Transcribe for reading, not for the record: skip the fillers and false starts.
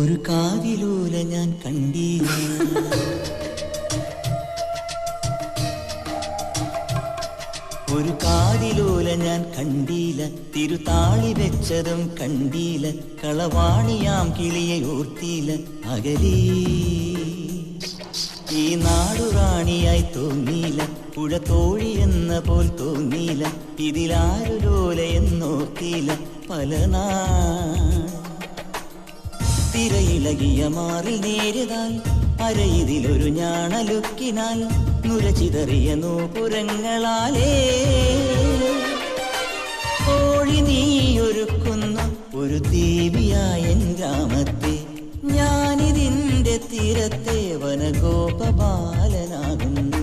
ഒരു കാതിലൂല ഞാൻ കണ്ടീല, ഒരു കാതിലൂല ഞാൻ കണ്ടീല, തിരുതാളി വെച്ചതും കണ്ടീല, കളവാണിയാം കിളിയെ ഓർത്തീല. അകലീ ഈ നാടുറാണിയായി തോന്നീല, പുഴ തോഴി എന്ന പോൽ തോന്നീല, ഇതിലാരു ലോല എന്നോർത്തീല. പല തിരയിളകിയ മാറിൽ നേരിതാൽ, അരയിതിലൊരു ഞാണലുക്കിനാൽ, നുരചിതറിയ നൂപുരങ്ങളാലേ കോഴി നീയൊരുക്കുന്ന ഒരു ദേവിയായ ഗ്രാമത്തെ, ഞാനിതിൻ്റെ തീരത്തെ വനഗോപബാലനാകുന്നു.